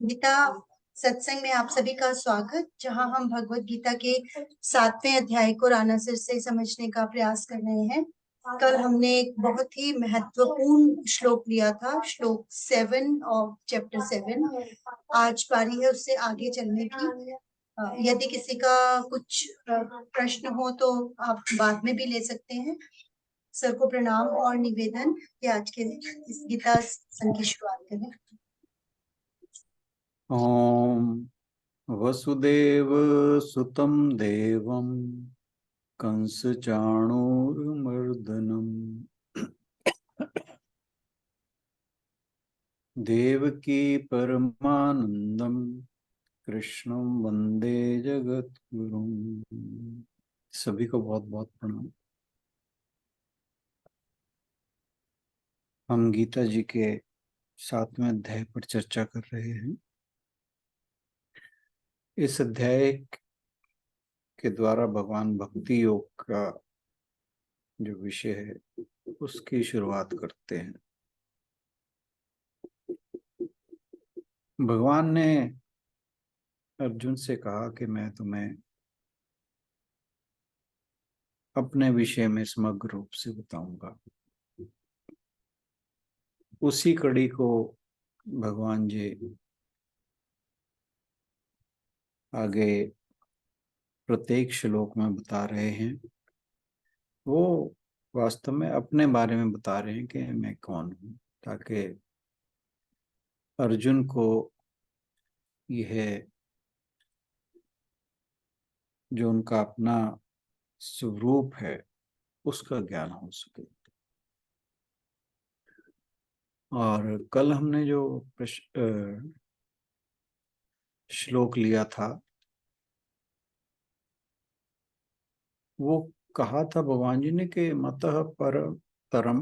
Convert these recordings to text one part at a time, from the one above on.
गीता सत्संग में आप सभी का स्वागत, जहां हम भगवत गीता के 7वें अध्याय को रानासिर से समझने का प्रयास कर रहे हैं। कल हमने एक बहुत ही महत्वपूर्ण श्लोक लिया था, श्लोक 7 ऑफ चैप्टर 7। आज बारी है उससे आगे चलने की। यदि किसी का कुछ प्रश्न हो तो आप बाद में भी ले सकते हैं। सर को प्रणाम और निवेदन कि आज के इस गीता सत्संग की शुरुआत करें। ओम वसुदेव सुतं देवं कंस चाणूरमर्दनम देवकी परमानंदम कृष्णं वंदे जगद्गुरुम। सभी को बहुत बहुत प्रणाम। हम गीता जी के 7वें अध्याय पर चर्चा कर रहे हैं। इस अध्याय के द्वारा भगवान भक्ति योग का जो विषय है उसकी शुरुआत करते हैं। भगवान ने अर्जुन से कहा कि मैं तुम्हें अपने विषय में समग्र रूप से बताऊंगा। उसी कड़ी को भगवान जी आगे प्रत्येक श्लोक में बता रहे हैं। वो वास्तव में अपने बारे में बता रहे हैं कि मैं कौन हूं, ताकि अर्जुन को यह जो उनका अपना स्वरूप है उसका ज्ञान हो सके। और कल हमने जो श्लोक लिया था वो कहा था भगवान जी ने कि मतः पर तरम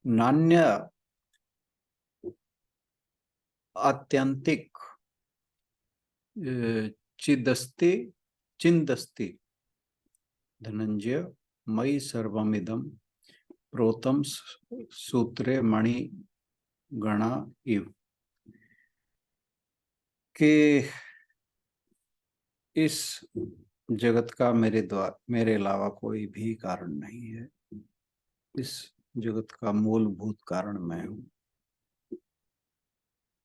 नान्य आत्यंतिक चिदस्ति चिंदस्ति धनंजय मयि सर्वमिदं प्रोतम सूत्रे मणि गणा इव, के इस जगत का मेरे अलावा कोई भी कारण नहीं है। इस जगत का मूलभूत कारण मैं हूं।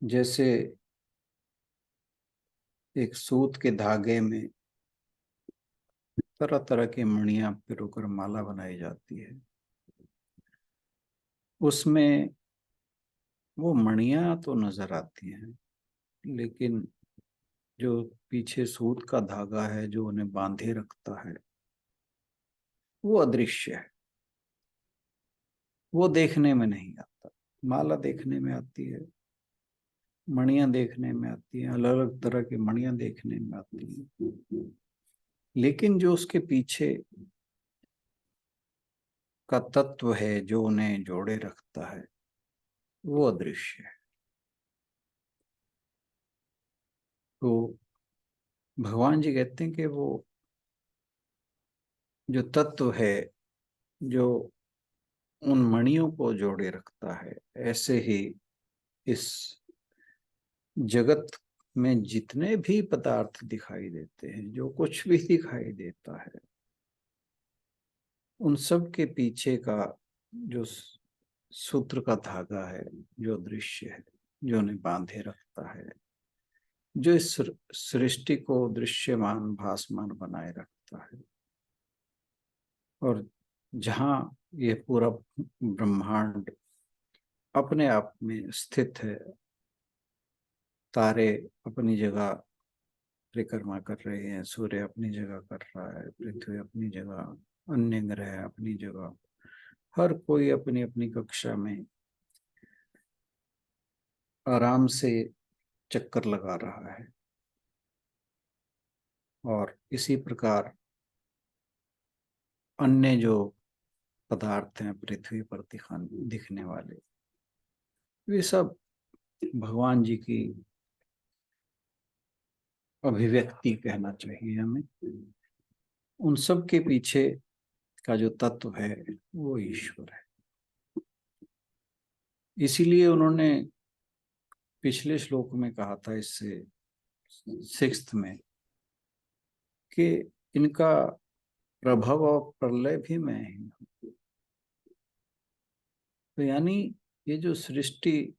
जैसे एक सूत के धागे में तरह तरह की मणियां पिरोकर माला बनाई जाती है, उसमें वो मणियां तो नजर आती हैं, लेकिन जो पीछे सूत का धागा है जो उन्हें बांधे रखता है वो अदृश्य है। वो देखने में नहीं आता। माला देखने में आती है, मणियां देखने में आती हैं, अलग अलग तरह की मणियां देखने में आती हैं, लेकिन जो उसके पीछे का तत्व है जो उन्हें जोड़े रखता है वो अदृश्य है। तो भगवान जी कहते हैं कि वो जो तत्व है जो उन मणियों को जोड़े रखता है, ऐसे ही इस जगत में जितने भी पदार्थ दिखाई देते हैं, जो कुछ भी दिखाई देता है, उन सब के पीछे का जो सूत्र का धागा है, जो दृश्य है, जो उन्हें बांधे रखता है, जो इस सृष्टि को दृश्यमान भासमान बनाए रखता है, और जहां यह पूरा ब्रह्मांड अपने आप में स्थित है, तारे अपनी जगह परिक्रमा कर रहे हैं, सूर्य अपनी जगह कर रहा है, पृथ्वी अपनी जगह, अन्य ग्रह अपनी जगह, हर कोई अपनी अपनी कक्षा में आराम से चक्कर लगा रहा है। और इसी प्रकार अन्य जो पदार्थ हैं पृथ्वी पर दिखने वाले, वे सब भगवान जी की अभिव्यक्ति कहना चाहिए हमें। उन सब के पीछे का जो तत्व है वो ईश्वर है। इसीलिए उन्होंने पिछले श्लोक में कहा था, इससे 6th में, कि इनका प्रभाव और प्रलय भी मैं ही हूँ। तो यानी ये जो सृष्टि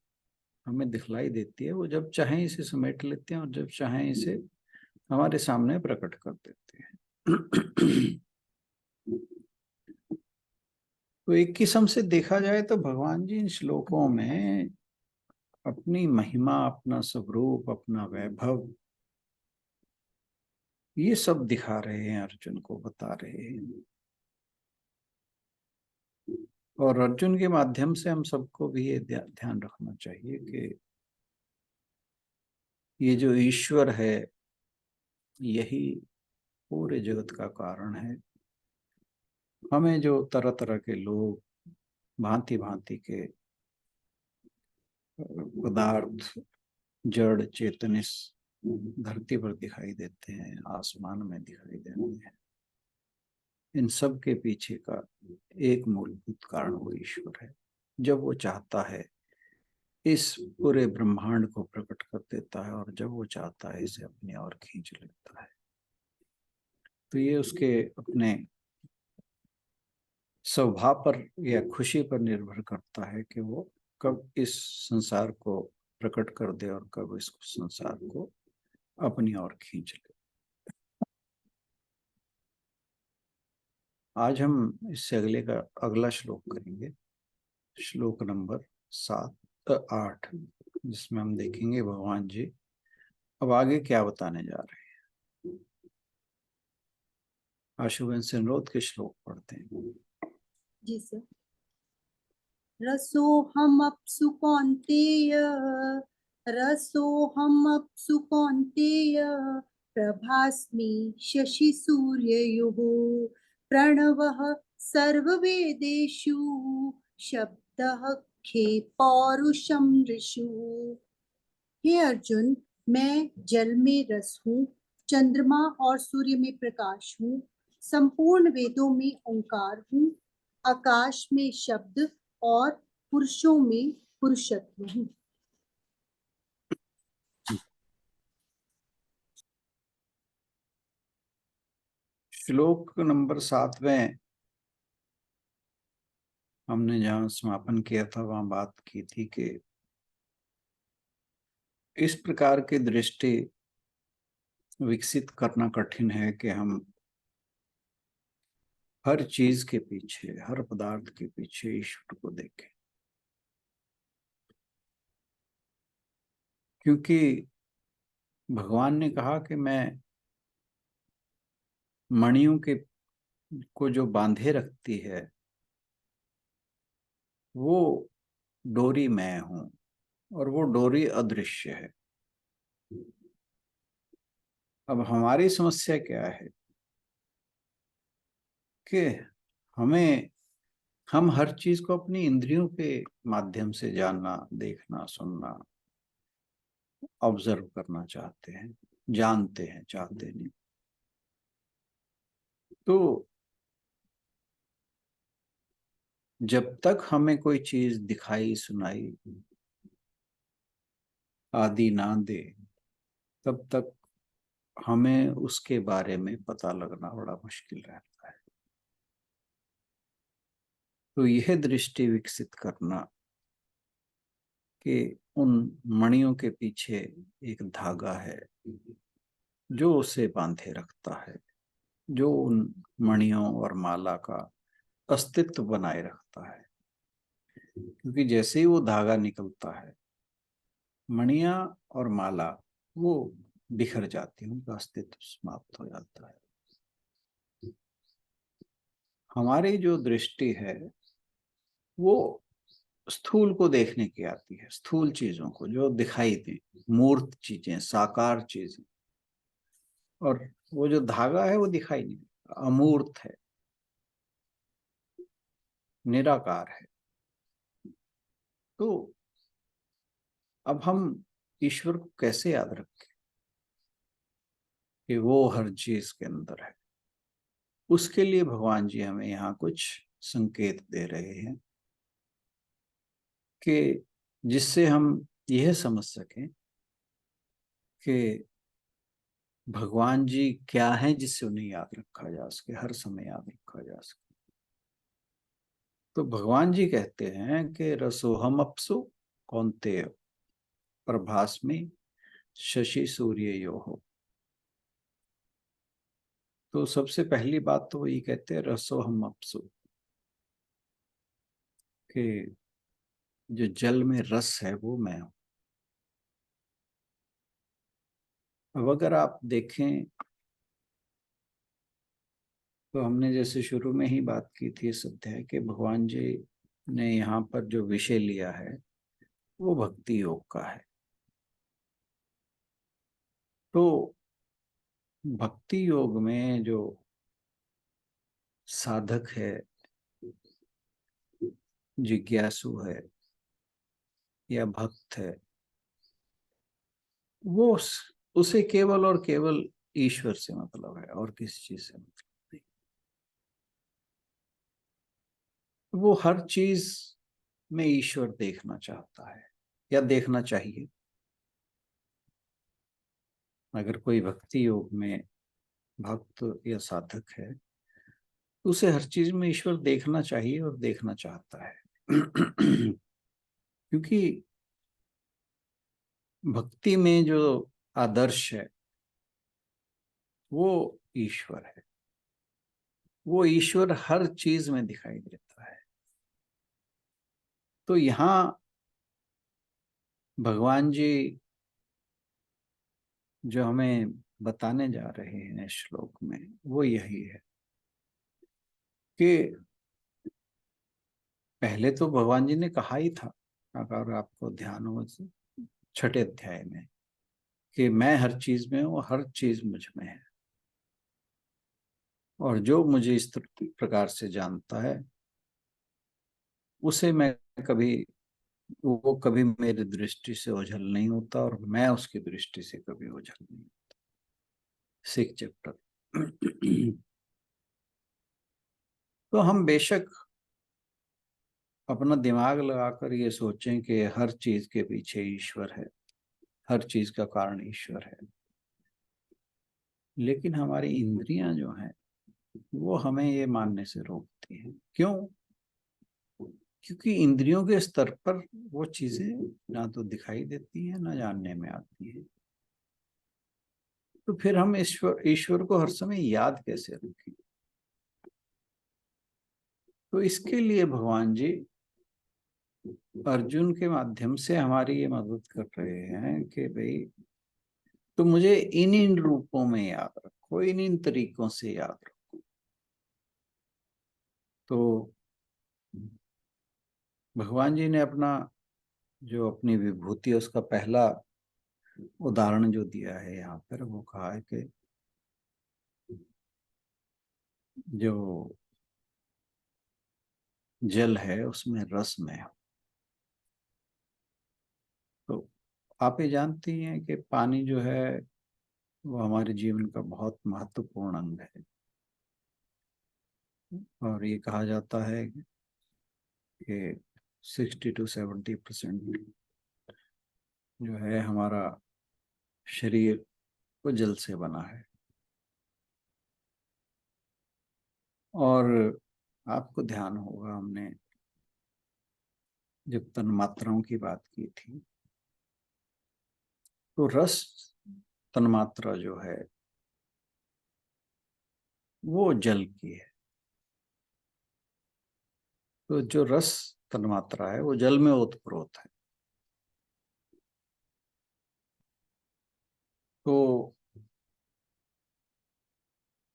हमें दिखलाई देती है, वो जब चाहें इसे समेट लेते हैं और जब चाहें इसे हमारे सामने प्रकट कर देते हैं। तो एक किस्म से देखा जाए तो भगवान जी इन श्लोकों में अपनी महिमा, अपना स्वरूप, अपना वैभव, ये सब दिखा रहे हैं, अर्जुन को बता रहे हैं। और अर्जुन के माध्यम से हम सबको भी ये ध्यान रखना चाहिए कि ये जो ईश्वर है, यही पूरे जगत का कारण है। हमें जो तरह तरह के लोग, भांति भांति के पदार्थ, जड़ चेतन इस धरती पर दिखाई देते हैं, आसमान में दिखाई देते हैं, इन सब के पीछे का एक मूलभूत कारण वो ईश्वर है। जब वो चाहता है इस पूरे ब्रह्मांड को प्रकट कर देता है, और जब वो चाहता है इसे अपनी ओर खींच लेता है। तो ये उसके अपने स्वभाव पर या खुशी पर निर्भर करता है कि वो कब इस संसार को प्रकट कर दे और कब इस संसार को अपनी ओर खींच ले। आज हम इससे अगला श्लोक करेंगे, श्लोक नंबर 8, जिसमें हम देखेंगे भगवान जी अब आगे क्या बताने जा रहे हैं। आशुबेन से अनुरोध के श्लोक पढ़ते हैं। जी सर। रसोऽहमप्सु कौन्तेय, रसोऽहमप्सु कौन्तेय, प्रभास्मि शशिसूर्ययोः, प्रणवः सर्ववेदेषु, शब्दः खे पौरुषं ऋषु। हे अर्जुन, मैं जल में रस हूँ, चंद्रमा और सूर्य में प्रकाश हूँ, संपूर्ण वेदों में ओंकार हूँ, आकाश में शब्द और पुरुषों में पुरुषत्व हूँ। श्लोक नंबर 7 में हमने जहाँ समापन किया था, वहां बात की थी कि इस प्रकार की दृष्टि विकसित करना कठिन है कि हम हर चीज के पीछे, हर पदार्थ के पीछे ईश्वर को देखें, क्योंकि भगवान ने कहा कि मैं मणियों के को जो बांधे रखती है, वो डोरी मैं हूं, और वो डोरी अदृश्य है। अब हमारी समस्या क्या है कि हम हर चीज को अपनी इंद्रियों के माध्यम से जानना, देखना, सुनना, ऑब्जर्व करना चाहते हैं, जानते हैं, चाहते नहीं। तो जब तक हमें कोई चीज दिखाई, सुनाई आदि ना दे, तब तक हमें उसके बारे में पता लगना बड़ा मुश्किल रहता है। तो यह दृष्टि विकसित करना कि उन मणियों के पीछे एक धागा है जो उसे बांधे रखता है, जो उन मणियों और माला का अस्तित्व बनाए रखता है। क्योंकि जैसे ही वो धागा निकलता है, मणियां और माला वो बिखर जाती है, उनका अस्तित्व समाप्त हो जाता है। हमारी जो दृष्टि है वो स्थूल को देखने की आती है, स्थूल चीजों को जो दिखाई दे, मूर्त चीजें, साकार चीजें। और वो जो धागा है वो दिखाई नहीं, अमूर्त है, निराकार है। तो अब हम ईश्वर को कैसे याद रखें कि वो हर चीज के अंदर है। उसके लिए भगवान जी हमें यहाँ कुछ संकेत दे रहे हैं कि जिससे हम यह समझ सकें कि भगवान जी क्या हैं जिससे उन्हें याद रखा जा सके, हर समय याद रखा जा सके। तो भगवान जी कहते हैं कि रसोहम अप्सु कौन्तेय प्रभास्मि शशि सूर्य यो हो। तो सबसे पहली बात तो ये कहते हैं रसोहम अप्सु, कि जो जल में रस है वो मैं हूं। अब अगर आप देखें तो हमने जैसे शुरू में ही बात की थी इस अध्याय के, भगवान जी ने यहाँ पर जो विषय लिया है वो भक्ति योग का है। तो भक्ति योग में जो साधक है, जिज्ञासु है या भक्त है, वो उसे केवल और केवल ईश्वर से मतलब है और किसी चीज से मतलब नहीं। वो हर चीज में ईश्वर देखना चाहता है या देखना चाहिए। अगर कोई भक्ति योग में भक्त या साधक है तो उसे हर चीज में ईश्वर देखना चाहिए और देखना चाहता है। क्योंकि भक्ति में जो आदर्श है वो ईश्वर है। वो ईश्वर हर चीज में दिखाई देता है। तो यहाँ भगवान जी जो हमें बताने जा रहे हैं श्लोक में वो यही है कि पहले तो भगवान जी ने कहा ही था, अगर आपको ध्यान हो, छठे अध्याय में, कि मैं हर चीज में हूँ, हर चीज मुझ में है, और जो मुझे इस प्रकार से जानता है उसे मैं कभी, वो कभी मेरी दृष्टि से ओझल नहीं होता और मैं उसकी दृष्टि से कभी ओझल नहीं होता। 6 चैप्टर। तो हम बेशक अपना दिमाग लगाकर ये सोचें कि हर चीज के पीछे ईश्वर है, हर चीज का कारण ईश्वर है, लेकिन हमारी इंद्रियां जो हैं वो हमें ये मानने से रोकती हैं। क्यों? क्योंकि इंद्रियों के स्तर पर वो चीजें ना तो दिखाई देती हैं ना जानने में आती है। तो फिर हम ईश्वर ईश्वर को हर समय याद कैसे रखें? तो इसके लिए भगवान जी अर्जुन के माध्यम से हमारी ये मदद कर रहे हैं कि भाई तो मुझे इन इन रूपों में याद रखो, इन इन तरीकों से याद रखो। तो भगवान जी ने अपना जो अपनी विभूति है उसका पहला उदाहरण जो दिया है यहाँ पर, वो कहा है कि जो जल है उसमें रस में है। तो आप ये जानती हैं कि पानी जो है वो हमारे जीवन का बहुत महत्वपूर्ण अंग है, और ये कहा जाता है कि 60 to 70% जो है हमारा शरीर वो जल से बना है। और आपको ध्यान होगा हमने जब तन्मात्राओं की बात की थी तो रस तन्मात्रा जो है वो जल की है। तो जो रस तन्मात्रा है वो जल में ओतप्रोत है। तो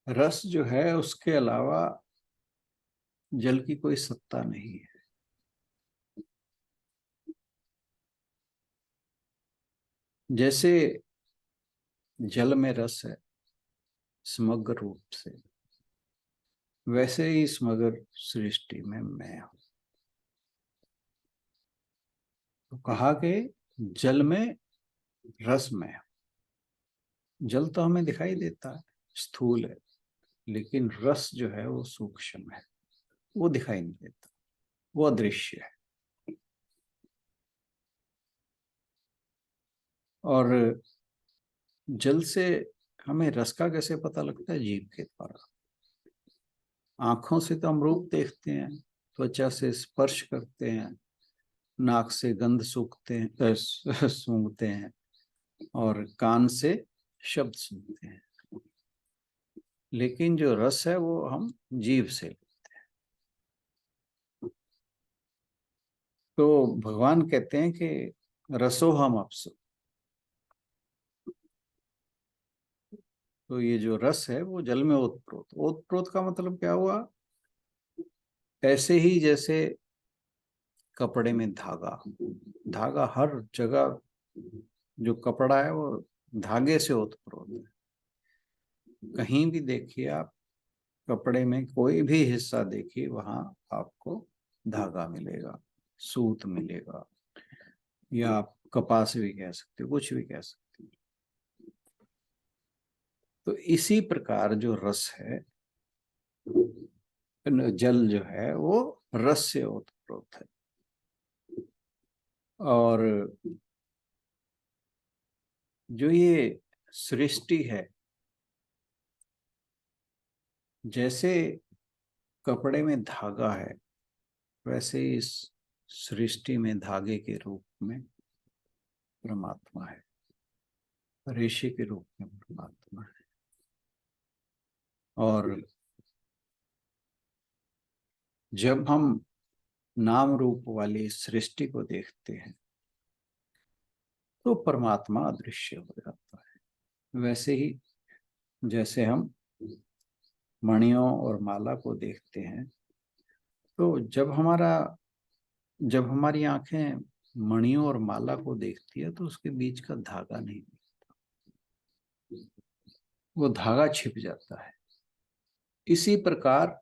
रस जो है उसके अलावा जल की कोई सत्ता नहीं है। जैसे जल में रस है समग्र रूप से, वैसे ही समग्र सृष्टि में मैं हूं। तो कहा कि जल में रस में हूं। जल तो हमें दिखाई देता है, स्थूल है, लेकिन रस जो है वो सूक्ष्म है, वो दिखाई नहीं देता, वो अदृश्य है। और जल से हमें रस का कैसे पता लगता है? जीभ के द्वारा। आंखों से तो हम रूप देखते हैं, त्वचा से स्पर्श करते हैं, नाक से गंध सूंघते हैं, सूंघते हैं, और कान से शब्द सुनते हैं। लेकिन जो रस है वो हम जीभ से लेते हैं। तो भगवान कहते हैं कि रसोहम अप्सु। तो ये जो रस है वो जल में ओतप्रोत। ओतप्रोत का मतलब क्या हुआ? ऐसे ही जैसे कपड़े में धागा, धागा हर जगह जो कपड़ा है वो धागे से ओतप्रोत है। कहीं भी देखिए आप, कपड़े में कोई भी हिस्सा देखिए, वहां आपको धागा मिलेगा, सूत मिलेगा, या आप कपास भी कह सकते हो, कुछ भी कह सकते हो। तो इसी प्रकार जो रस है, जल जो है वो रस से ओतप्रोत है। और जो ये सृष्टि है, जैसे कपड़े में धागा है, वैसे इस सृष्टि में धागे के रूप में परमात्मा है, रेशे के रूप में परमात्मा है। और जब हम नाम रूप वाली सृष्टि को देखते हैं तो परमात्मा अदृश्य हो जाता है। वैसे ही जैसे हम मणियों और माला को देखते हैं, तो जब हमारी आंखें मणियों और माला को देखती है तो उसके बीच का धागा नहीं दिखता, वो धागा छिप जाता है। इसी प्रकार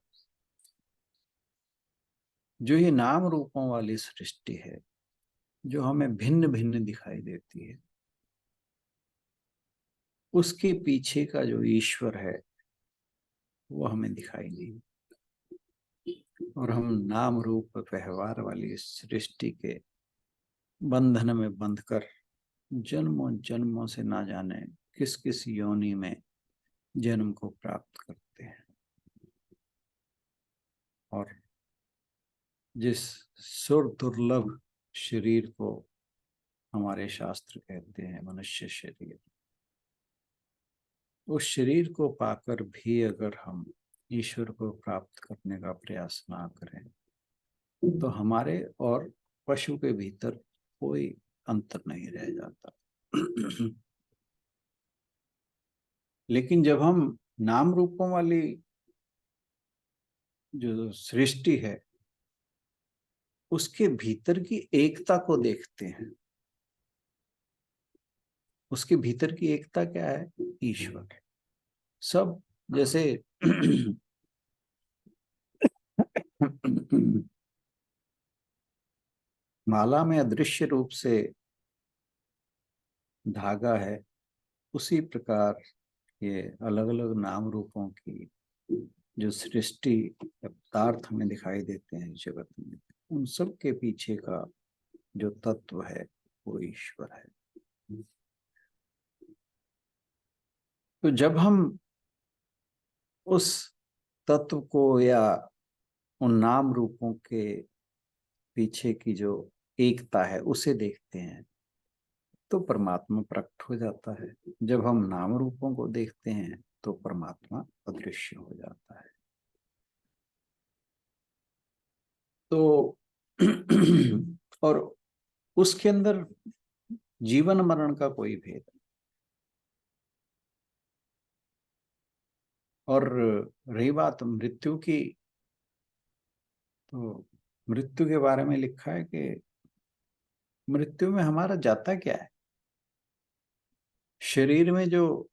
जो ये नाम रूपों वाली सृष्टि है, जो हमें भिन्न भिन्न दिखाई देती है, उसके पीछे का जो ईश्वर है वो हमें दिखाई नहीं। और हम नाम रूप व्यवहार वाली सृष्टि के बंधन में बंधकर जन्मों जन्मों से ना जाने किस किस योनि में जन्म को प्राप्त करते हैं। और जिस सुर दुर्लभ शरीर को हमारे शास्त्र कहते हैं मनुष्य शरीर, उस शरीर को पाकर भी अगर हम ईश्वर को प्राप्त करने का प्रयास ना करें तो हमारे और पशु के भीतर कोई अंतर नहीं रह जाता। लेकिन जब हम नाम रूपों वाली जो सृष्टि है उसके भीतर की एकता को देखते हैं, उसके भीतर की एकता क्या है? ईश्वर। सब जैसे माला में अदृश्य रूप से धागा है, उसी प्रकार ये अलग अलग नाम रूपों की जो सृष्टि पदार्थ हमें दिखाई देते हैं जगत में, उन सब के पीछे का जो तत्व है वो ईश्वर है। तो जब हम उस तत्व को या उन नाम रूपों के पीछे की जो एकता है उसे देखते हैं तो परमात्मा प्रकट हो जाता है। जब हम नाम रूपों को देखते हैं तो परमात्मा अदृश्य हो जाता है। तो और उसके अंदर जीवन मरण का कोई भेद नहीं। और रही बात मृत्यु की, तो मृत्यु के बारे में लिखा है कि मृत्यु में हमारा जाता क्या है? शरीर में जो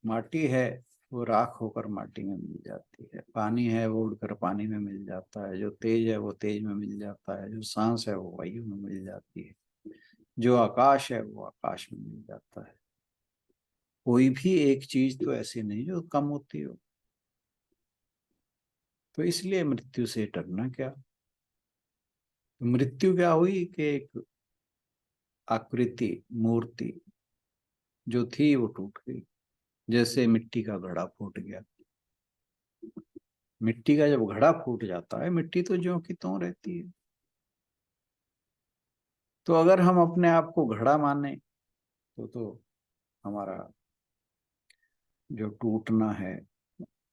माटी है वो राख होकर माटी में मिल जाती है, पानी है वो उड़कर पानी में मिल जाता है, जो तेज है वो तेज में मिल जाता है, जो सांस है वो वायु में मिल जाती है, जो आकाश है वो आकाश में मिल जाता है। कोई भी एक चीज तो ऐसी नहीं जो कम होती हो। तो इसलिए मृत्यु से डरना क्या? मृत्यु क्या हुई कि एक आकृति, मूर्ति जो थी वो टूट गई, जैसे मिट्टी का घड़ा फूट गया। मिट्टी का जब घड़ा फूट जाता है, मिट्टी तो ज्यों की त्यों रहती है। तो अगर हम अपने आप को घड़ा माने तो हमारा जो टूटना है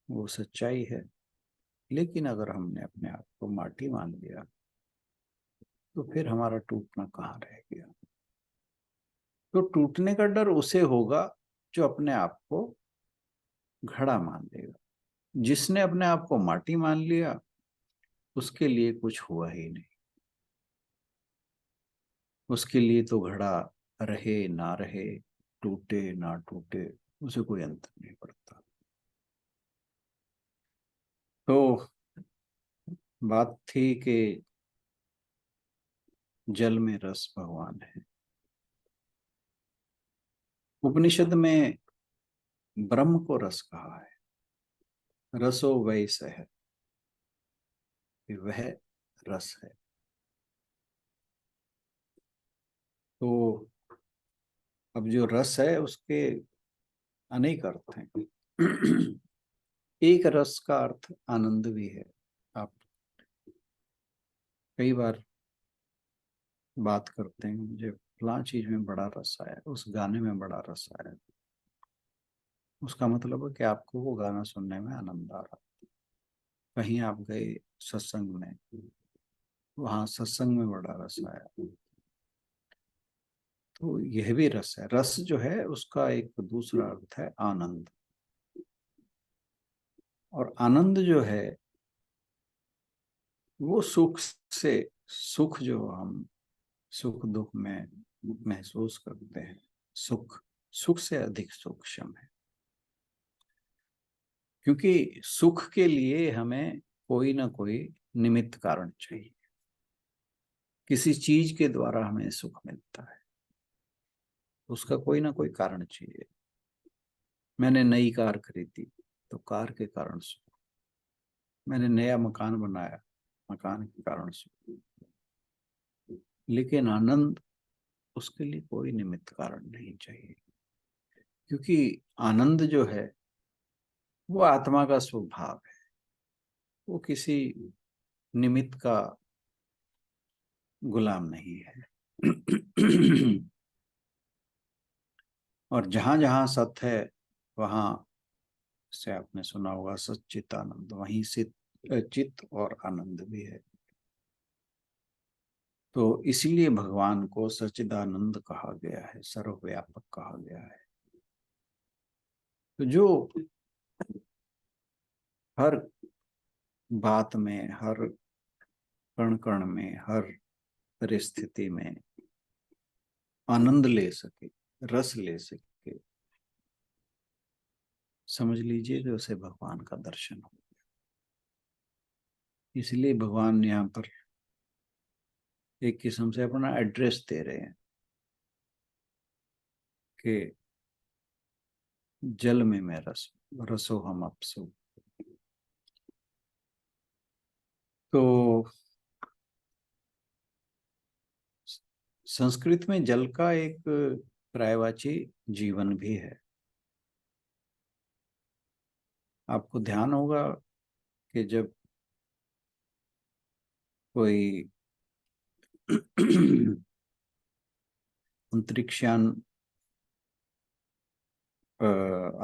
वो सच्चाई है। लेकिन अगर हमने अपने आप को माटी मान लिया तो फिर हमारा टूटना कहाँ रह गया। तो टूटने का डर उसे होगा जो अपने आप को घड़ा मान लेगा। जिसने अपने आप को माटी मान लिया उसके लिए कुछ हुआ ही नहीं। उसके लिए तो घड़ा रहे ना रहे, टूटे ना टूटे, उसे कोई अंतर नहीं पड़ता। तो बात थी कि जल में रस भगवान है। उपनिषद में ब्रह्म को रस कहा है। रसो वै सह, कि वह रस है। तो अब जो रस है उसके अनेक अर्थ हैं। एक रस का अर्थ आनंद भी है। आप कई बार बात करते हैं, मुझे फलां चीज में बड़ा रस आया, उस गाने में बड़ा रस आया। उसका मतलब है कि आपको वो गाना सुनने में आनंद आ रहा। कहीं आप गए सत्संग में, वहां सत्संग में बड़ा रस आया। तो यह भी रस है। रस जो है उसका एक दूसरा अर्थ है आनंद। और आनंद जो है वो सुख से, सुख जो हम सुख दुख में महसूस करते हैं, सुख सुख से अधिक सूक्ष्म है। क्योंकि सुख के लिए हमें कोई ना कोई निमित्त कारण चाहिए। किसी चीज के द्वारा हमें सुख मिलता है, उसका कोई ना कोई कारण चाहिए। मैंने नई कार खरीदी तो कार के कारण सुख। मैंने नया मकान बनाया, मकान के कारण सुख। लेकिन आनंद, उसके लिए कोई निमित्त कारण नहीं चाहिए। क्योंकि आनंद जो है वो आत्मा का स्वभाव है। वो किसी निमित्त का गुलाम नहीं है। और जहां जहां सत है वहां से आपने सुना होगा सच्चित आनंद, वहीं से चित और आनंद भी है। तो इसीलिए भगवान को सच्चिदानंद कहा गया है, सर्वव्यापक कहा गया है। तो जो हर बात में, हर कण कण में, हर परिस्थिति में आनंद ले सके, रस ले सके, समझ लीजिए कि उसे भगवान का दर्शन हो। इसलिए भगवान यहाँ पर एक किस्म से अपना एड्रेस दे रहे हैं कि जल में मैं रस, रसो हम अपसु। तो संस्कृत में जल का एक पर्यायवाची जीवन भी है। आपको ध्यान होगा कि जब कोई अंतरिक्षयान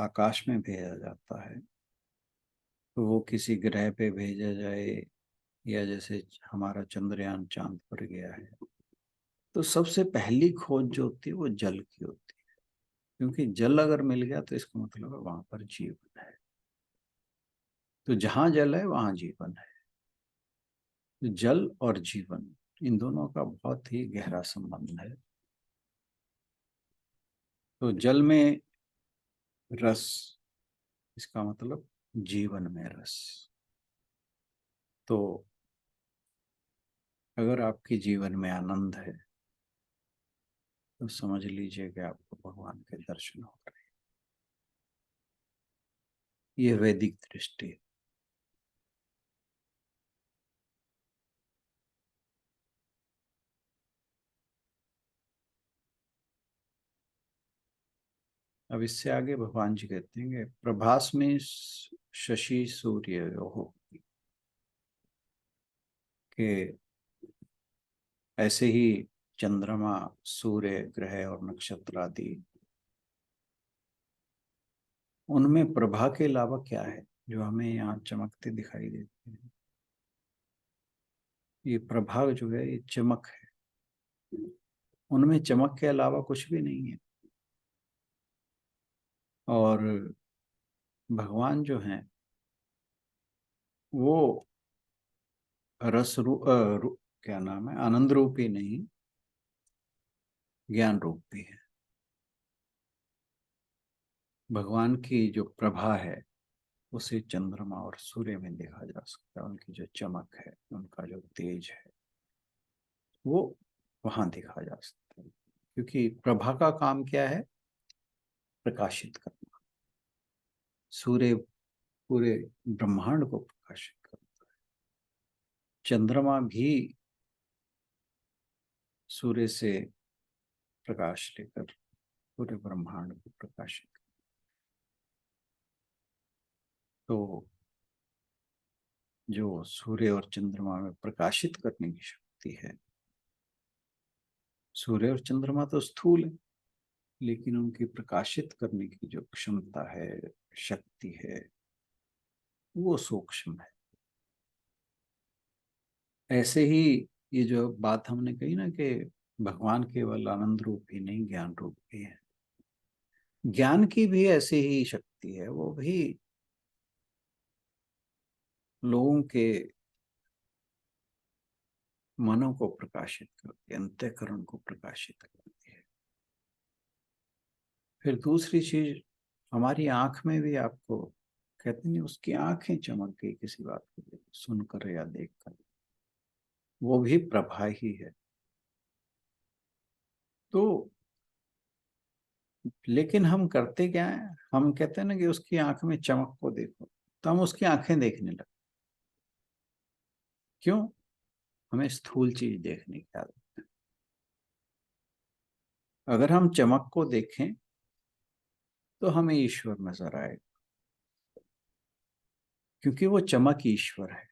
आकाश में भेजा जाता है, तो वो किसी ग्रह पे भेजा जाए या जैसे हमारा चंद्रयान चांद पर गया है, तो सबसे पहली खोज जो होती है वो जल की होती है। क्योंकि जल अगर मिल गया तो इसका मतलब है वहां पर जीवन है। तो जहां जल है वहां जीवन है। तो जल और जीवन, इन दोनों का बहुत ही गहरा संबंध है। तो जल में रस, इसका मतलब जीवन में रस। तो अगर आपके जीवन में आनंद है तो समझ लीजिए कि आपको भगवान के दर्शन हो रहे हैं। ये वैदिक दृष्टि है। अब इससे आगे भगवान जी कहते हैं कि प्रभास में शशि सूर्य हो, कि ऐसे ही चंद्रमा, सूर्य, ग्रह और नक्षत्र आदि, उनमें प्रभा के अलावा क्या है जो हमें यहाँ चमकते दिखाई देते हैं। ये प्रभा जो है ये चमक है, उनमें चमक के अलावा कुछ भी नहीं है। और भगवान जो हैं वो क्या नाम है, आनंद रूप ही नहीं, ज्ञान रूप भी है। भगवान की जो प्रभा है उसे चंद्रमा और सूर्य में देखा जा सकता है। उनकी जो चमक है, उनका जो तेज है, वो वहां देखा जा सकता है। क्योंकि प्रभा का काम क्या है? प्रकाशित करना। सूर्य पूरे ब्रह्मांड को प्रकाशित करता है। चंद्रमा भी सूर्य से प्रकाश लेकर पूरे ब्रह्मांड को प्रकाशित करता है। तो जो सूर्य और चंद्रमा में प्रकाशित करने की शक्ति है, सूर्य और चंद्रमा तो स्थूल है, लेकिन उनकी प्रकाशित करने की जो क्षमता है, शक्ति है, वो सूक्ष्म है। ऐसे ही ये जो बात हमने कही ना कि भगवान केवल आनंद रूप ही नहीं, ज्ञान रूप भी है। ज्ञान की भी ऐसी ही शक्ति है, वो भी लोगों के मनों को प्रकाशित करती है, अंतःकरण को प्रकाशित करती है। फिर दूसरी चीज, हमारी आंख में भी, आपको कहते नहीं उसकी आंखें चमक गई किसी बात को सुनकर या देखकर, वो भी प्रभा ही है। तो लेकिन हम करते क्या है, हम कहते हैं ना कि उसकी आंख में चमक को देखो, तो हम उसकी आंखें देखने लगते। क्यों? हमें स्थूल चीज देखने की आदत है। अगर हम चमक को देखें तो हमें ईश्वर नजर आएगा, क्योंकि वो चमक ईश्वर है।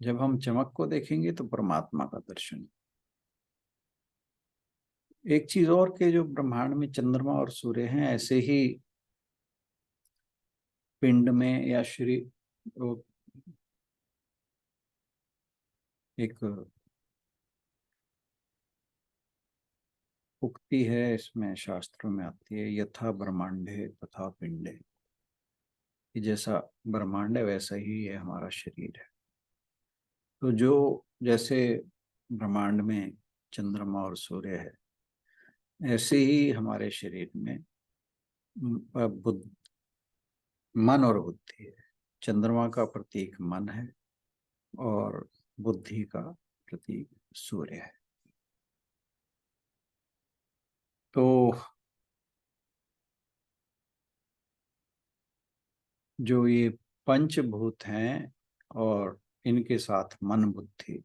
जब हम चमक को देखेंगे तो परमात्मा का दर्शन। एक चीज और के जो ब्रह्मांड में चंद्रमा और सूर्य हैं, ऐसे ही पिंड में या एक उक्ति है, इसमें शास्त्रों में आती है, यथा ब्रह्मांडे तथा पिंडे, कि जैसा ब्रह्मांड है वैसा ही ये हमारा शरीर है। तो जो जैसे ब्रह्मांड में चंद्रमा और सूर्य है, ऐसे ही हमारे शरीर में बुद्ध, मन और बुद्धि है। चंद्रमा का प्रतीक मन है और बुद्धि का प्रतीक सूर्य है। तो जो ये पंचभूत हैं और इनके साथ मन बुद्धि,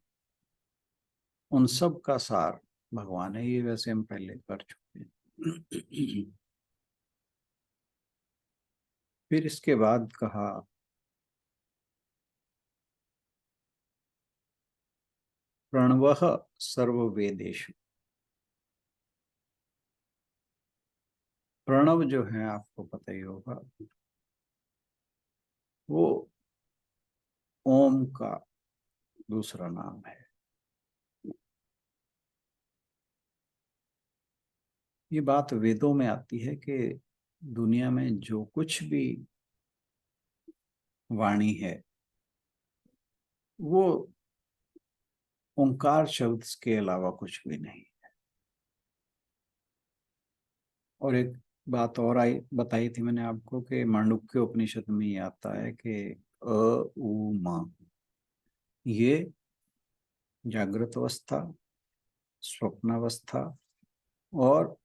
उन सब का सार भगवान है। ये वैसे हम पहले कर चुके हैं। फिर इसके बाद कहा प्रणवः सर्ववेदेषु। प्रणव जो है आपको पता ही होगा, वो ओम का दूसरा नाम है। ये बात वेदों में आती है कि दुनिया में जो कुछ भी वाणी है वो ओंकार शब्द के अलावा कुछ भी नहीं। और एक बात और आई बताई थी मैंने आपको कि मांडुक्य उपनिषद में ये आता है कि अ उ म, ये जागृत अवस्था, स्वप्नावस्था और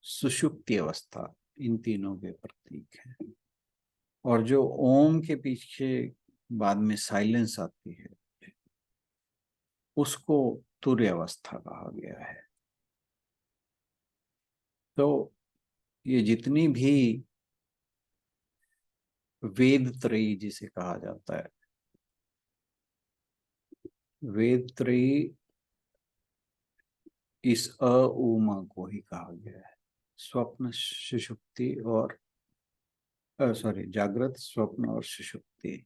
सुषुप्ति अवस्था, इन तीनों के प्रतीक हैं। और जो ओम के पीछे बाद में साइलेंस आती है, उसको तुर्य अवस्था कहा गया है। तो ये जितनी भी वेद त्रयी जिसे कहा जाता है, वेद त्रयी इस उमा को ही कहा गया है। स्वप्न, सुषुप्ति और सॉरी, जागृत, स्वप्न और सुषुप्ति।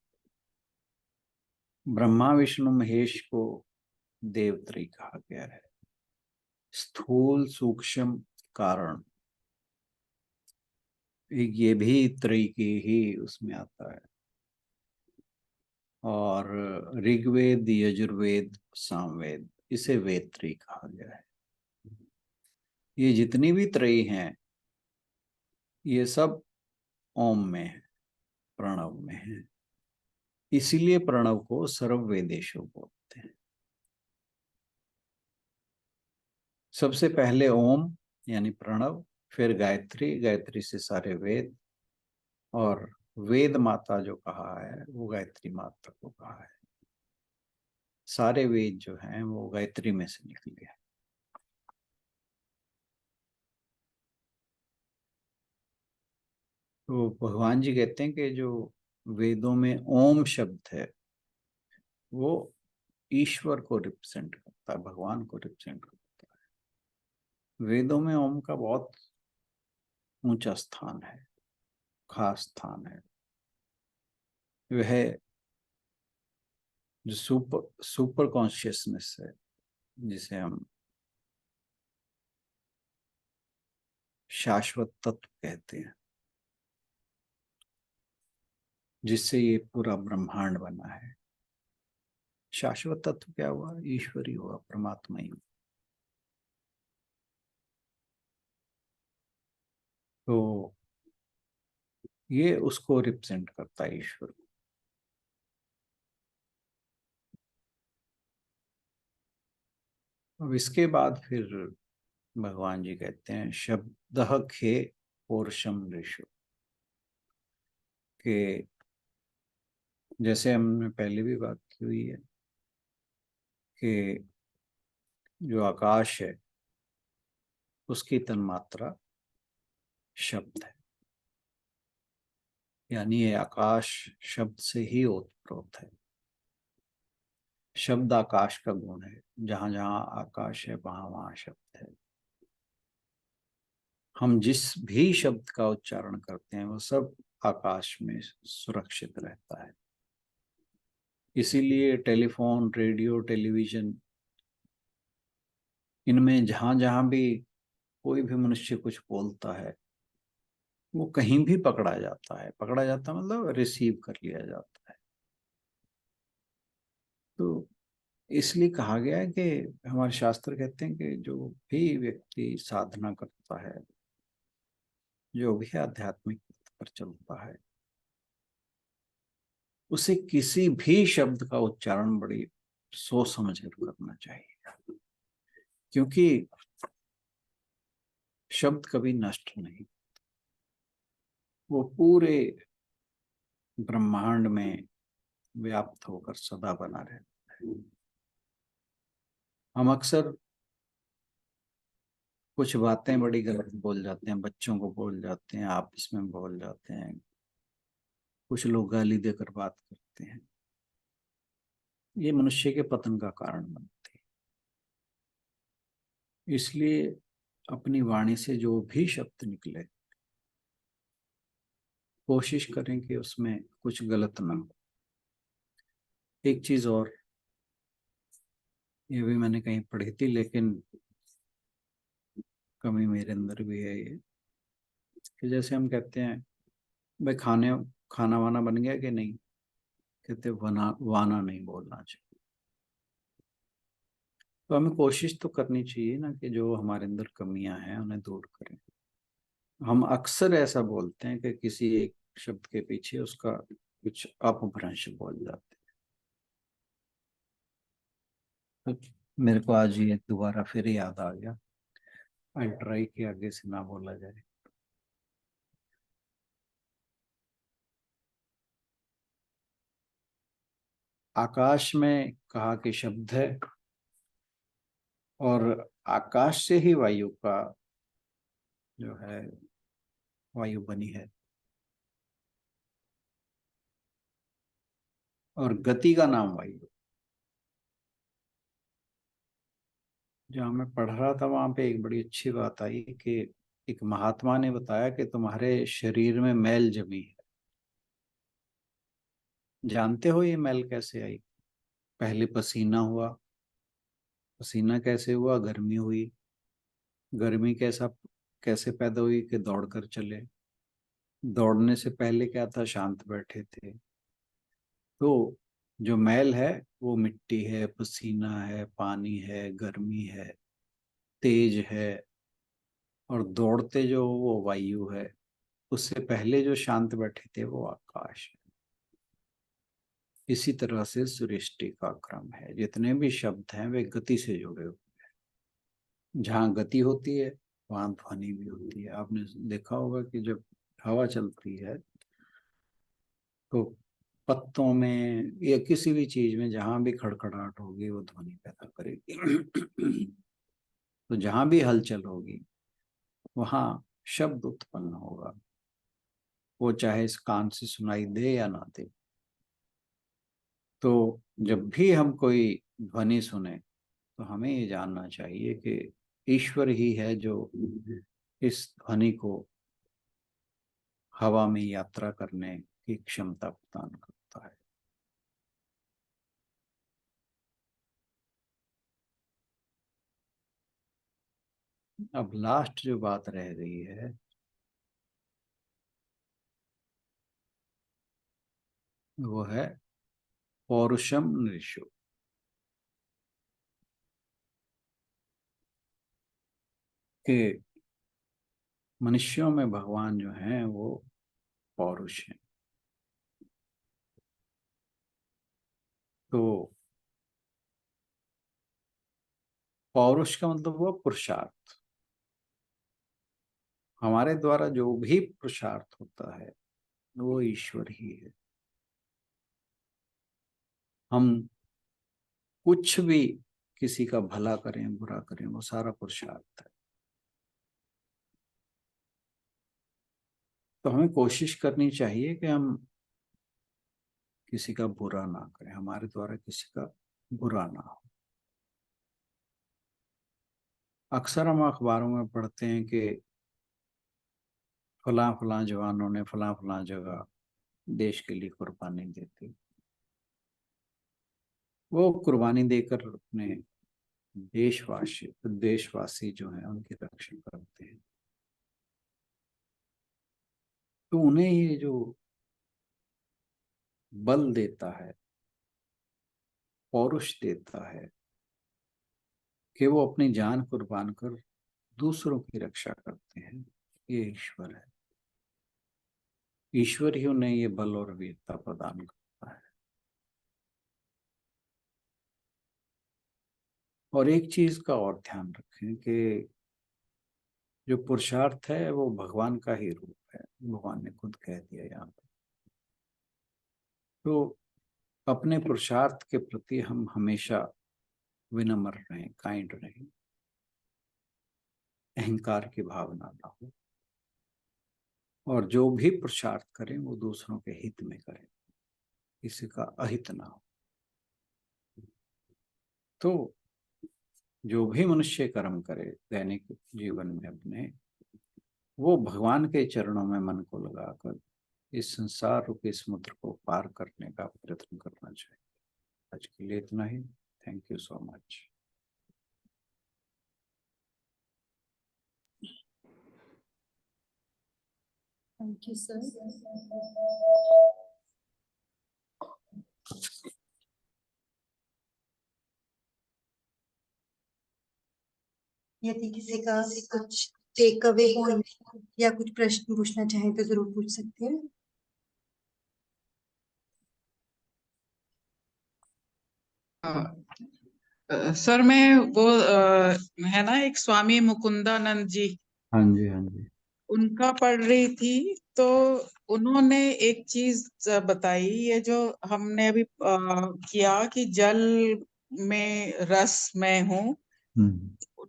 ब्रह्मा विष्णु महेश को देवत्रयी कहा गया है। स्थूल सूक्ष्म कारण, ये भी त्रयी की ही उसमें आता है। और ऋग्वेद, यजुर्वेद, सामवेद, इसे वेद त्रयी कहा गया है। ये जितनी भी त्रयी हैं ये सब ओम में है, प्रणव में है। इसीलिए प्रणव को सर्ववेदेशो बोलते हैं। सबसे पहले ओम यानी प्रणव, फिर गायत्री, गायत्री से सारे वेद, और वेद माता जो कहा है वो गायत्री माता को कहा है। सारे वेद जो हैं वो गायत्री में से निकले हैं। तो भगवान जी कहते हैं कि जो वेदों में ओम शब्द है वो ईश्वर को रिप्रेजेंट करता है, भगवान को रिप्रेजेंट करता है। वेदों में ओम का बहुत ऊंचा स्थान है, खास स्थान है। वह जो सुपर सुपर कॉन्शियसनेस है, जिसे हम शाश्वत तत्व कहते हैं, जिससे ये पूरा ब्रह्मांड बना है। शाश्वत तत्व क्या हुआ? ईश्वरी हुआ, परमात्मा ही। तो ये उसको रिप्रेजेंट करता है, ईश्वर को। अब इसके बाद फिर भगवान जी कहते हैं शब्द खे पौरुषम ऋषु, के जैसे हमने पहले भी बात की हुई है कि जो आकाश है उसकी तन्मात्रा शब्द है, यानी ये आकाश शब्द से ही ओतप्रोत है। शब्द आकाश का गुण है, जहां जहां आकाश है वहां वहां शब्द है। हम जिस भी शब्द का उच्चारण करते हैं वो सब आकाश में सुरक्षित रहता है। इसीलिए टेलीफोन, रेडियो, टेलीविजन, इनमें जहां जहां भी कोई भी मनुष्य कुछ बोलता है वो कहीं भी पकड़ा जाता है। पकड़ा जाता मतलब रिसीव कर लिया जाता है। तो इसलिए कहा गया है कि हमारे शास्त्र कहते हैं कि जो भी व्यक्ति साधना करता है, जो भी आध्यात्मिक पथ पर चलता है, उसे किसी भी शब्द का उच्चारण बड़ी सोच समझ कर करना चाहिए, क्योंकि शब्द कभी नष्ट नहीं, वो पूरे ब्रह्मांड में व्याप्त होकर सदा बना रहता है। हम अक्सर कुछ बातें बड़ी गलत बोल जाते हैं, बच्चों को बोल जाते हैं, आपस में बोल जाते हैं, कुछ लोग गाली देकर बात करते हैं। ये मनुष्य के पतन का कारण बनते हैं। इसलिए अपनी वाणी से जो भी शब्द निकले, कोशिश करें कि उसमें कुछ गलत ना हो। एक चीज और, ये भी मैंने कहीं पढ़ी थी, लेकिन कमी मेरे अंदर भी है ये, कि जैसे हम कहते हैं भाई खाना वाना बन गया कि नहीं, कहते वाना नहीं बोलना चाहिए। तो हमें कोशिश तो करनी चाहिए ना कि जो हमारे अंदर कमियां हैं उन्हें दूर करें। हम अक्सर ऐसा बोलते हैं कि किसी एक शब्द के पीछे उसका कुछ अपभ्रंश बोल जाते हैं। तो मेरे को आज ये दोबारा फिर याद आ गया, आई ट्राई कि आगे से ना बोला जाए। आकाश में कहा कि शब्द है, और आकाश से ही वायु का जो है वायु बनी है। और गति का नाम वायु। जहाँ मैं पढ़ रहा था वहां पे एक बड़ी अच्छी बात आई कि एक महात्मा ने बताया कि तुम्हारे शरीर में मैल जमी है। जानते हो ये मैल कैसे आई? पहले पसीना हुआ। पसीना कैसे हुआ? गर्मी हुई। गर्मी कैसे पैदा हुई? कि दौड़ कर चले। दौड़ने से पहले क्या था? शांत बैठे थे। तो जो मैल है वो मिट्टी है, पसीना है, पानी है, गर्मी है, तेज है। और दौड़ते जो वो वायु है। उससे पहले जो शांत बैठे थे वो आकाश है। इसी तरह से सृष्टि का क्रम है। जितने भी शब्द हैं वे गति से जुड़े हुए हैं। जहाँ गति होती है वहां ध्वनि भी होती है। आपने देखा होगा कि जब हवा चलती है तो पत्तों में या किसी भी चीज में जहां भी खड़खड़ाहट होगी वो ध्वनि पैदा करेगी। तो जहां भी हलचल होगी वहां शब्द उत्पन्न होगा। वो चाहे इस कान से सुनाई दे या ना दे। तो जब भी हम कोई ध्वनि सुने तो हमें ये जानना चाहिए कि ईश्वर ही है जो इस ध्वनि को हवा में यात्रा करने की क्षमता प्रदान करता है। अब लास्ट जो बात रह गई है वो है पौरुषम नृषु। कि मनुष्यों में भगवान जो है वो पौरुष है। तो पौरुष का मतलब हुआ पुरुषार्थ। हमारे द्वारा जो भी पुरुषार्थ होता है वो ईश्वर ही है। हम कुछ भी किसी का भला करें बुरा करें वो सारा पुरुषार्थ है। तो हमें कोशिश करनी चाहिए कि हम किसी का बुरा ना करें, हमारे द्वारा किसी का बुरा ना हो। अक्सर हम अखबारों में पढ़ते हैं कि फलां फलां जवानों ने फलां फलां जगह देश के लिए कुर्बानी दी थी। वो कुर्बानी देकर अपने देशवासी जो हैं उनकी रक्षा करते हैं। तो उन्हें ये जो बल देता है, पौरुष देता है कि वो अपनी जान कुर्बान कर दूसरों की रक्षा करते हैं, ये ईश्वर है। ईश्वर ही उन्हें ये बल और वीरता प्रदान करता है। और एक चीज का और ध्यान रखें कि जो पुरुषार्थ है वो भगवान का ही रूप है। भगवान ने खुद कह दिया यहाँ पे। तो अपने पुरुषार्थ के प्रति हम हमेशा विनम्र रहें, काइंड रहें। अहंकार की भावना ना हो। और जो भी पुरुषार्थ करें वो दूसरों के हित में करें, किसी का अहित ना हो। तो जो भी मनुष्य कर्म करे दैनिक जीवन में अपने, वो भगवान के चरणों में मन को लगाकर इस संसार रूपी समुद्र को पार करने का प्रयत्न करना चाहिए। आज के लिए इतना ही। Thank you so much. Thank you sir. यदि किसी का कुछ टेक अवे पॉइंट या कुछ प्रश्न पूछना चाहें तो जरूर पूछ सकते हैं। सर मैं वो है ना एक स्वामी मुकुंदानंद जी, हाँ जी, हाँ जी। उनका पढ़ रही थी। तो उन्होंने एक चीज बताई, ये जो हमने अभी किया कि जल में रस में हूँ।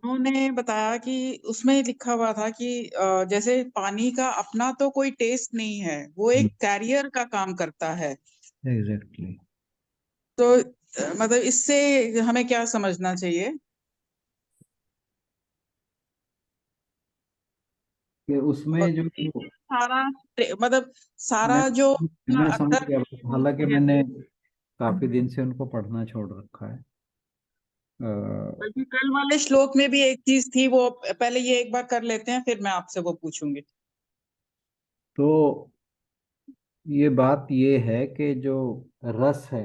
उन्होंने बताया कि उसमें लिखा हुआ था कि जैसे पानी का अपना तो कोई टेस्ट नहीं है, वो एक कैरियर का काम करता है। एग्जैक्टली। तो मतलब इससे हमें क्या समझना चाहिए? कि और उसमें जो सारा मतलब मैं सारा जो मैं समझ अंदर गया, हालांकि मैंने काफी दिन से उनको पढ़ना छोड़ रखा है। बल्कि कल वाले श्लोक में भी एक चीज थी, वो पहले ये एक बार कर लेते हैं, फिर मैं आपसे वो पूछूंगी। तो ये बात ये है कि जो रस है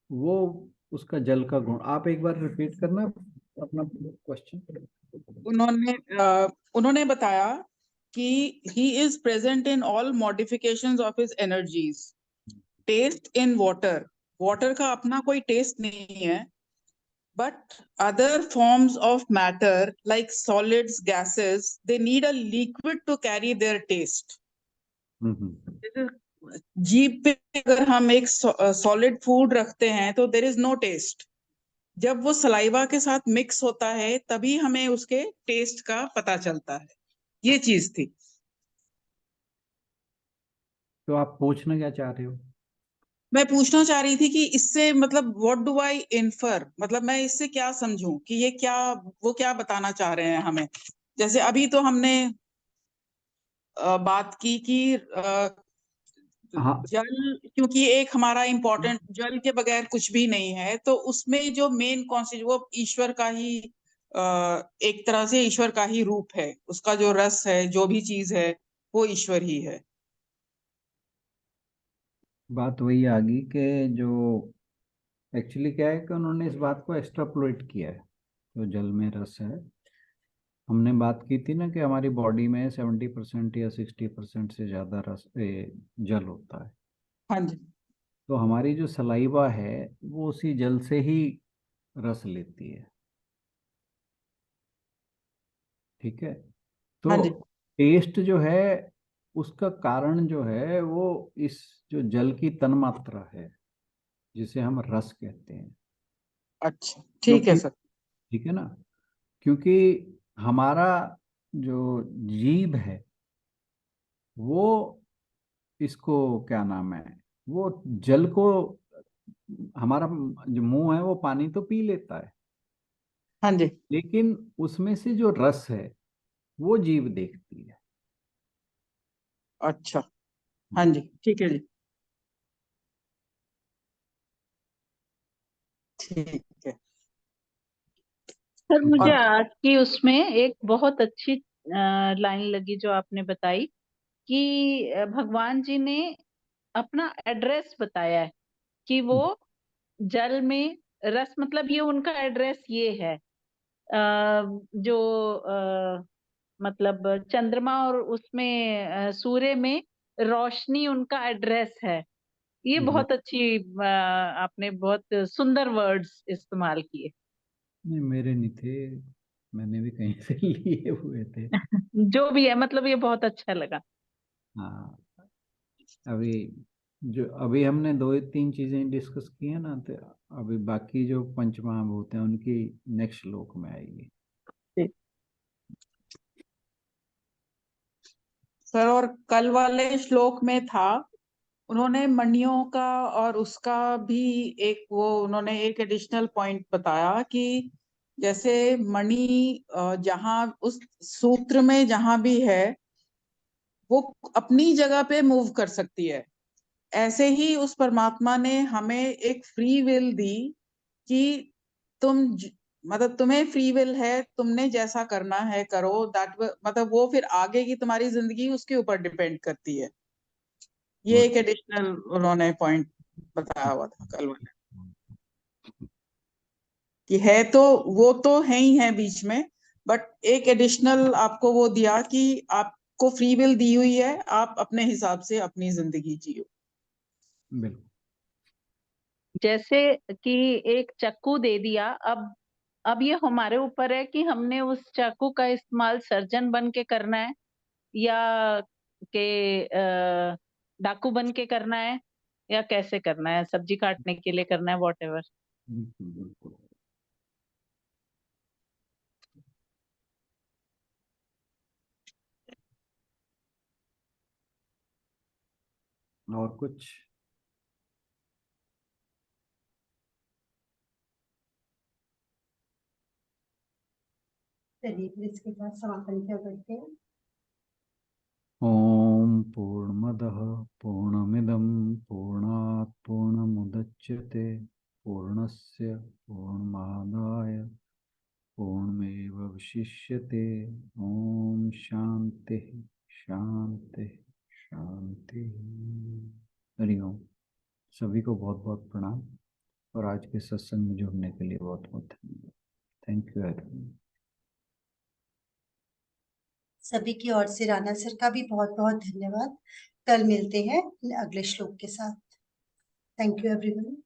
वो उसका जल का गुण, आप एक बार रिपीट करना अपना क्वेश्चन। उन्होंने उन्होंने बताया कि he is present in all modifications of his energies. Taste in water, water का अपना कोई टेस्ट नहीं है, but other forms of matter like solids, gases, they need a liquid to carry their taste. जीभ पे अगर हम एक सॉलिड फूड रखते हैं तो देर इज नो टेस्ट। जब वो सलाइवा के साथ मिक्स होता है तभी हमें उसके टेस्ट का पता चलता है। ये चीज थी। तो आप पूछना क्या चाह रहे हो? मैं पूछना चाह रही थी कि इससे मतलब व्हाट डू आई इन्फर, मतलब मैं इससे क्या समझूं कि ये क्या, वो क्या बताना चाह रहे हैं हमें। जैसे अभी तो हमने बात की कि हाँ, जल, क्योंकि एक हमारा इम्पोर्टेंट, जल के बगैर कुछ भी नहीं है, तो उसमें जो मेन कॉन्स्टिट्यूट वो ईश्वर का ही एक तरह से ईश्वर का ही रूप है, उसका जो रस है, जो भी चीज है, वो ईश्वर ही है। बात वही आ गई कि जो एक्चुअली क्या है कि उन्होंने इस बात को एक्सट्रापोलेट किया है। जो जल में रस है, हमने बात की थी ना कि हमारी बॉडी में 70% या 60% से ज़्यादा जल होता है। हाँ जी। तो हमारी जो सलाइवा है वो उसी जल से ही रस लेती है। ठीक है। तो हाँ जी। टेस्ट जो है उसका कारण जो है वो इस जो जल की तन्मात्रा है जिसे हम रस कहते हैं। अच्छा, ठीक है क्योंकि सर। ठीक है ना, क्योंकि हमारा जो जीभ है वो इसको क्या नाम है, वो जल को, हमारा जो मुंह है वो पानी तो पी लेता है, हाँ जी। लेकिन उसमें से जो रस है वो जीभ देखती है। अच्छा। हाँ जी, ठीक है जी। ठीक है। सर मुझे और आज की उसमें एक बहुत अच्छी लाइन लगी जो आपने बताई कि भगवान जी ने अपना एड्रेस बताया है कि वो जल में रस, मतलब ये उनका एड्रेस ये है। जो मतलब चंद्रमा और उसमें सूर्य में रोशनी उनका एड्रेस है। ये एग्जैक्ट। बहुत अच्छी आपने बहुत सुंदर वर्ड्स इस्तेमाल किए। नहीं, मेरे नहीं थे, मैंने भी कहीं से लिए हुए थे। जो भी है, मतलब ये बहुत अच्छा लगा। हाँ, अभी जो अभी हमने दो तीन चीजें डिस्कस की है ना, तो अभी बाकी जो पंच महाभूत हैं उनकी नेक्स्ट श्लोक में आएगी। सर, और कल वाले श्लोक में था, उन्होंने मणियों का और उसका भी एक, वो उन्होंने एक एडिशनल पॉइंट बताया कि जैसे मणि जहां उस सूत्र में जहां भी है वो अपनी जगह पे मूव कर सकती है। ऐसे ही उस परमात्मा ने हमें एक फ्री विल दी कि मतलब तुम्हें फ्री विल है, तुमने जैसा करना है करो, दैट मतलब वो फिर आगे की तुम्हारी जिंदगी उसके ऊपर डिपेंड करती है। ये गुड। एक एडिशनल उन्होंने पॉइंट बताया हुआ था कल वाले, कि है तो वो तो है ही है बीच में, बट एक एडिशनल आपको वो दिया कि आपको फ्री विल दी हुई है, आप अपने हिसाब से अपनी जिंदगी जियो। बिल्कुल। जैसे कि एक चाकू दे दिया, अब ये हमारे ऊपर है कि हमने उस चाकू का इस्तेमाल सर्जन बन के करना है या के डाकू बन के करना है या कैसे करना है, सब्जी काटने के लिए करना है, वॉट एवर। बिल्कुल बिल्कुल। और कुछ? चलिए फिर इसके बाद समापन क्या करते हैं। ओम पूर्णमदः पूर्णमिदं पूर्णात् पूर्णमुदच्यते पूर्णस्य पूर्णमादाय पूर्णमेवावशिष्यते। ओम शांति शांति शांति। हरि ओम। सभी को बहुत बहुत प्रणाम और आज के सत्संग में जुड़ने के लिए बहुत बहुत धन्यवाद। Thank you everyone. सभी की ओर से राणा सर का भी बहुत बहुत धन्यवाद। कल मिलते हैं अगले श्लोक के साथ। Thank you everyone.